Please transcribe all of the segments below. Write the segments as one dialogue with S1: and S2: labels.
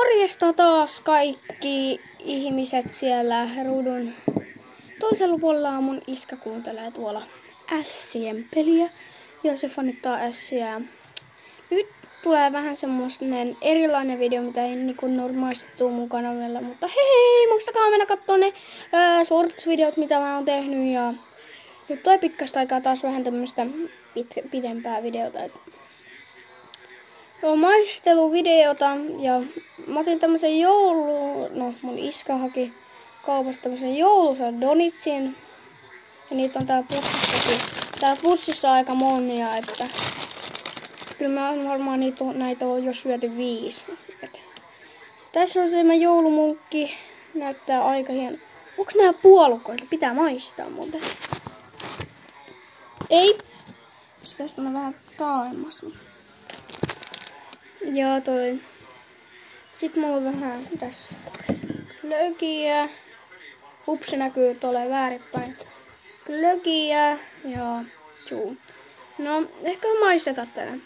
S1: Morjesta taas kaikki ihmiset siellä ruudun toisella puolella. Mun iskä kuuntelee tuolla Ässien peliä ja se fanittaa Ässiä. Nyt tulee vähän semmoinen erilainen video, mitä ei niin kuin normaalisti tuu mun kanavilla, mutta hei, muistakaa mennä kattoo ne shorts-videot, mitä mä oon tehnyt, ja nyt tulee pitkästä aikaa taas vähän tämmöstä pidempää videota. Maisteluvideota, ja mä otin tämmösen mun iskä haki kaupasta tämmösen jouluisen donitsin, ja niitä on täällä pussissakin. Täällä pussissa on aika monia, että kyllä mä varmaan näitä on jo syöty 5. Tässä on semmoinen joulumunkki, näyttää aika hieno. Onks nää puolukoita? Pitää maistaa muuten. Ei. Tästä on vähän taaemmas. Ja toi. Sitten mulla on vähän tässä glögiä. Upsi näkyy tuolle väärinpäin. Glögiä ja juu. No, ehkä maistetaan tänään.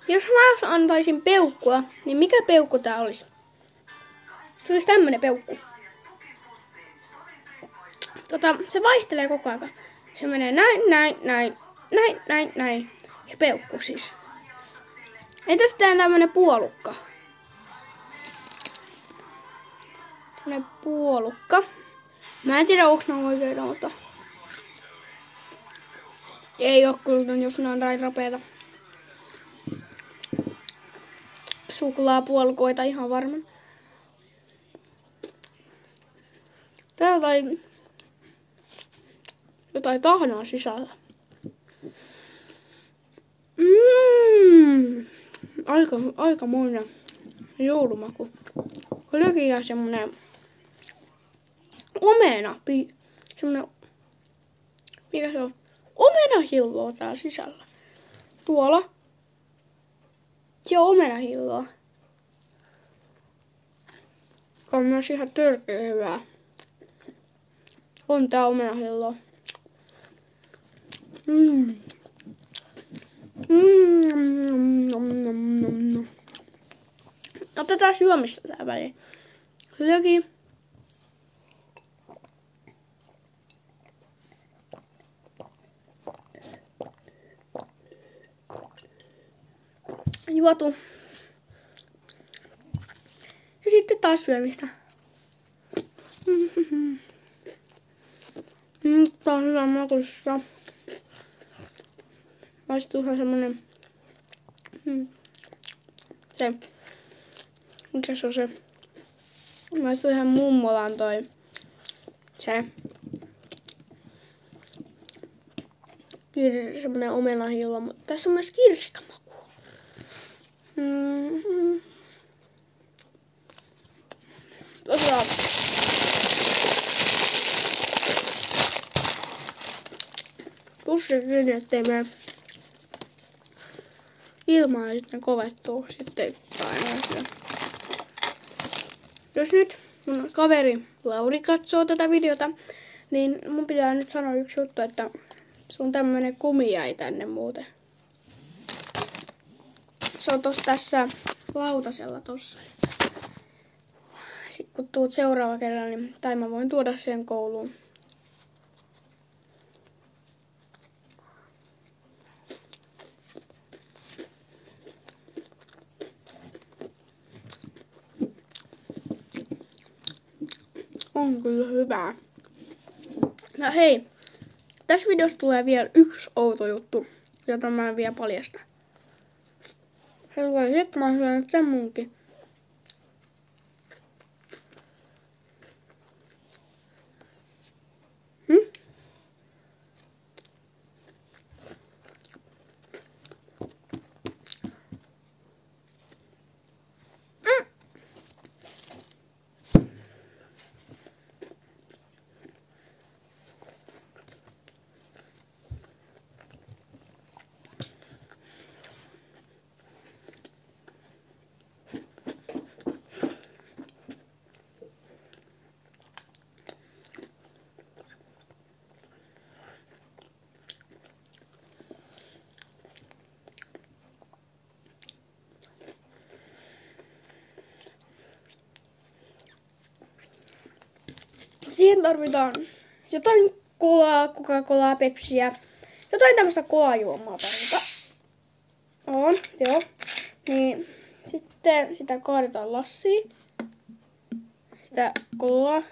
S1: Jos mä antaisin peukkua, niin mikä peukku tää olisi? Se olisi tämmönen peukku. Se vaihtelee koko ajan. Se menee näin. Se peukku siis. Entäs tämmönen puolukka? Tämmönen puolukka. Mä en tiedä, onks nää oikeita, mutta ei oo kyllä, jos nää on näin rapeeta. Suklaapuolukoita ihan varmaan. Täällä on jotain tahnaa sisällä. Aikamoinen joulumaku. Glögiä semmonen omena. Semmonen, mikä se on? Omenahilloa täällä sisällä. Tuolla. Se on omenahilloa. On myös ihan törkeä hyvää. On tää omenahilloa. Otetaan syömistä tää väliin. Glögi. Juotu. Ja sitten taas syömistä. Tää on hyvä makuista. Maistuu ihan semmonen se. Mikä se on se? Maistuu ihan mummolan toi se. Semmonen omenahillo, mutta tässä on myös kirsikamaku. Tosiaan. Pussi kiinni, ettei mene ilmaa, ja sitten kovettuu. Sitten aina. Jos nyt mun kaveri Lauri katsoo tätä videota, niin mun pitää nyt sanoa yksi juttu, että sun tämmönen kumi jäi tänne muuten. Se on tässä lautasella tossa. Sitten kun tuut seuraava kerran, niin tai mä voin tuoda sen kouluun. On kyllä hyvää. No hei, tässä videossa tulee vielä yksi outo juttu, jota mä en vielä paljasta. Se tulee sitten, mä oon syönyt sen munkin. Siihen tarvitaan jotain kolaa, Coca-Colaa, Pepsiä. Jotain tämmöistä kolajuomaa tarvitaan. On, joo. Niin sitten sitä kaadetaan lassiin. Sitä kolaa.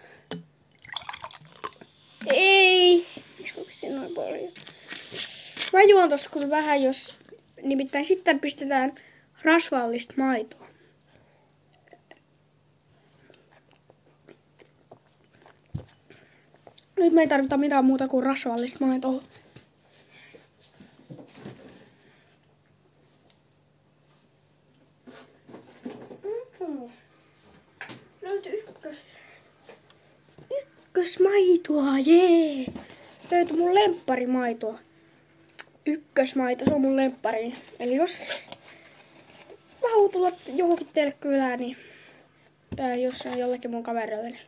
S1: Ei! Miksi noin paljon? Mä juon tosta kun vähän, jos nimittäin sitten pistetään rasvallista maitoa. Nyt me ei tarvita mitään muuta kuin rasvallista maitoa. Löytyi ykkösmaitoa, jee! Löytyi mun lempparimaitoa. Ykkösmaito, se on mun lemppari. Eli jos mä haluan tulla johonkin teille kylään, niin jos on jollekin mun kaverille, niin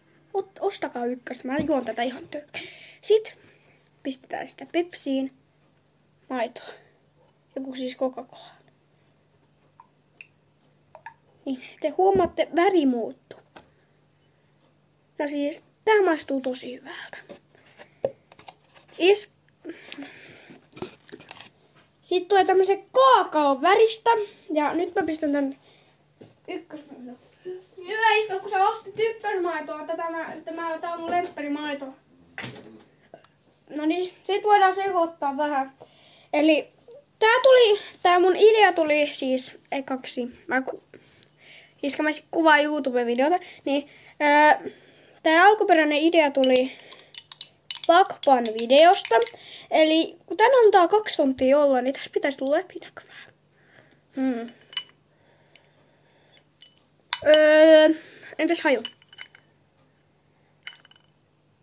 S1: ostakaa ykköstä. Mä juon tätä ihan Sitten pistetään sitä Pepsiin maitoa. Joku siis Coca-Cola. Niin, te huomaatte, väri muuttuu. No siis, tää maistuu tosi hyvältä. Sitten tulee tämmösen kaakaon väristä. Ja nyt mä pistän tän ykkösmaitoa. Hyvä Iska, kun sä ostit ykkösmaitoa. Tää on mun lempparimaito. No niin, sit voidaan sekoittaa vähän. Eli tää mun idea tuli siis ekaksi. Iska mä kuvaan YouTube-videota. Niin, tää alkuperäinen idea tuli Pakpan videosta. Eli kun tän antaa 2 tuntia olla, niin tässä pitäisi tulla läpinäkyvää. Entäs haju?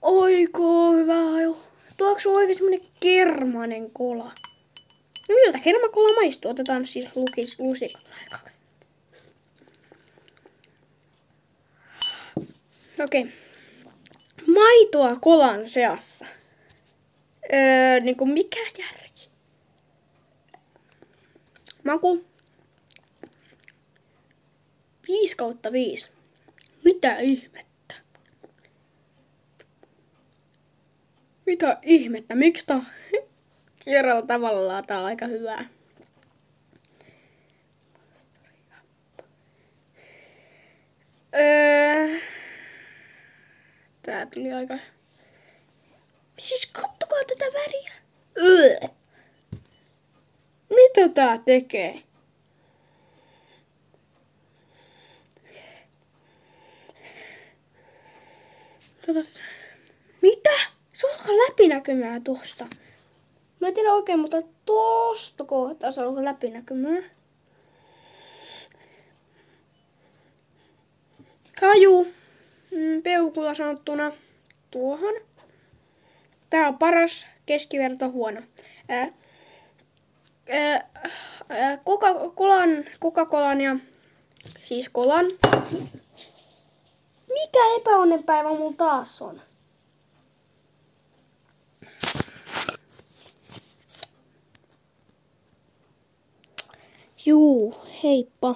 S1: Oiko hyvä haju. Tuoks oikein semmonen kermanen kola? No miltä kermakola maistuu? Otetaan siis lusikalla aikaa. Okei. Maitoa kolan seassa. Niinku mikä järki? Maku 5/5. Mitä ihmettä? Mitä ihmettä? Miksi tää kierrolla tavallaan tää on aika hyvää? Tää tuli aika... Siis kattokaa tätä väriä. Mitä tää tekee? Mitä? Se alkaa läpinäkymää tosta. Mä en tiedä oikein, mutta tosta kohtaa se alkaa läpinäkymää. Kaju. Peukulla sanottuna tuohon. Tää on paras, keskiverto huono. Coca-Colan ja siis kolan. Mikä epäonnenpäivä mulla taas on? Juu, heippa.